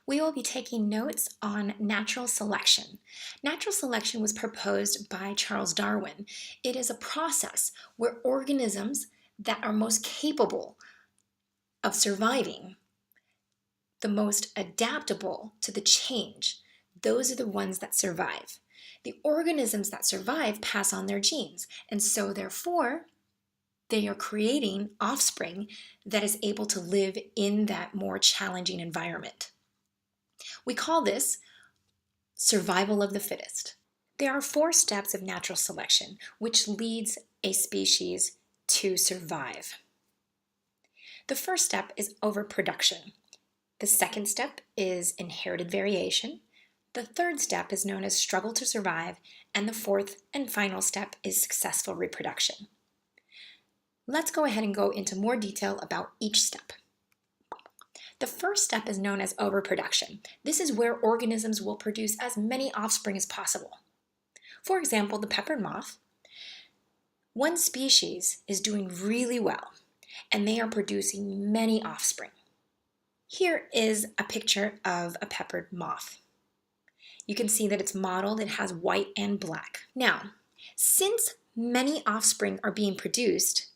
We will be taking notes on natural selection. Natural selection was proposed by Charles Darwin. It is a process where organisms that are most capable of surviving, the most adaptable to the change, those are the ones that survive. The organisms that survive pass on their genes, and so therefore, they are creating offspring that is able to live in that more challenging environment. We call this survival of the fittest. There are 4 steps of natural selection which leads a species to survive. The first step is overproduction. The second step is inherited variation. The third step is known as struggle to survive, and the fourth and final step is successful reproduction. Let's go ahead and go into more detail about each step. The first step is known as overproduction. This is where organisms will produce as many offspring as possible. For example, the peppered moth. One species is doing really well, and they are producing many offspring. Here is a picture of a peppered moth. You can see that it's mottled, it has white and black. Now, since many offspring are being produced,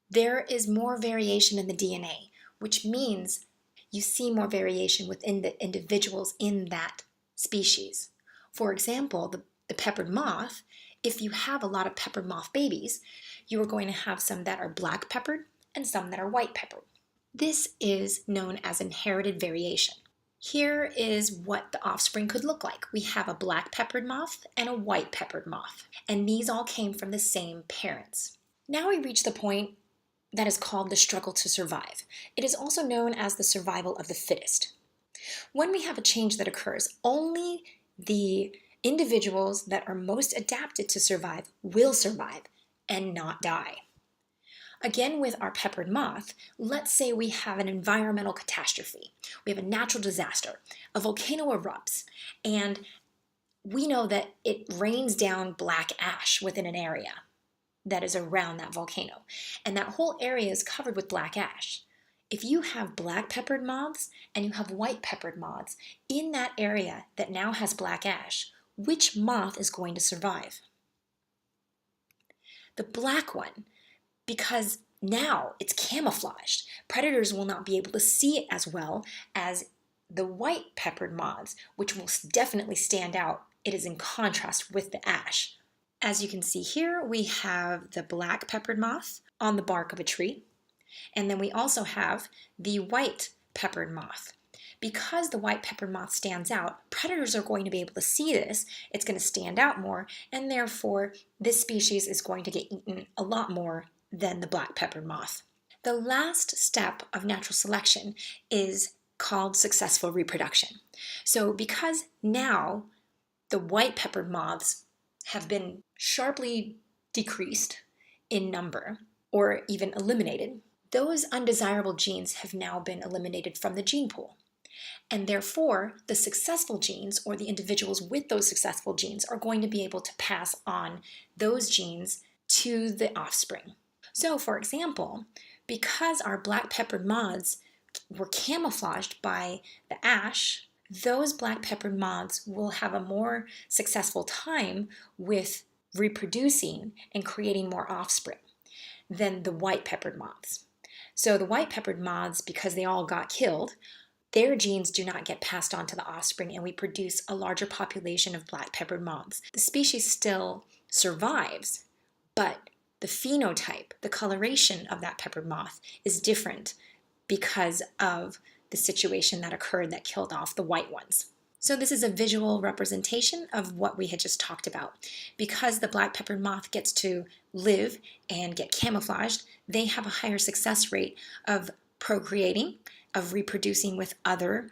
there is more variation in the DNA, which means you see more variation within the individuals in that species. For example, the peppered moth, if you have a lot of peppered moth babies, you are going to have some that are black peppered and some that are white peppered. This is known as inherited variation. Here is what the offspring could look like. We have a black peppered moth and a white peppered moth, and these all came from the same parents. Now we reach the point that is called the struggle to survive. It is also known as the survival of the fittest. When we have a change that occurs, only the individuals that are most adapted to survive will survive and not die. Again, with our peppered moth, let's say we have an environmental catastrophe. We have a natural disaster. A volcano erupts, and we know that it rains down black ash within an area that is around that volcano, and that whole area is covered with black ash. If you have black peppered moths and you have white peppered moths in that area that now has black ash, which moth is going to survive? The black one, because now it's camouflaged. Predators will not be able to see it as well as the white peppered moths, which will definitely stand out. It is in contrast with the ash. As you can see here, we have the black peppered moth on the bark of a tree, and then we also have the white peppered moth. Because the white peppered moth stands out, predators are going to be able to see this, it's going to stand out more, and therefore this species is going to get eaten a lot more than the black peppered moth. The last step of natural selection is called successful reproduction. So because now the white peppered moths have been sharply decreased in number or even eliminated, those undesirable genes have now been eliminated from the gene pool. And therefore, the successful genes, or the individuals with those successful genes, are going to be able to pass on those genes to the offspring. So, for example, because our black peppered moths were camouflaged by the ash, those black peppered moths will have a more successful time with reproducing and creating more offspring than the white peppered moths. So the white peppered moths, because they all got killed, their genes do not get passed on to the offspring, and we produce a larger population of black peppered moths. The species still survives, but the phenotype, the coloration of that peppered moth is different because of the situation that occurred that killed off the white ones. So this is a visual representation of what we had just talked about. Because the black peppered moth gets to live and get camouflaged, they have a higher success rate of procreating, of reproducing with another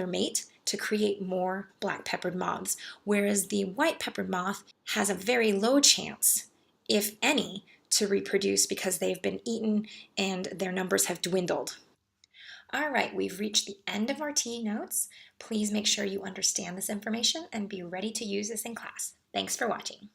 mate to create more black peppered moths, whereas the white peppered moth has a very low chance, if any, to reproduce because they've been eaten and their numbers have dwindled. All right, we've reached the end of our TNOTES. Please make sure you understand this information and be ready to use this in class. Thanks for watching.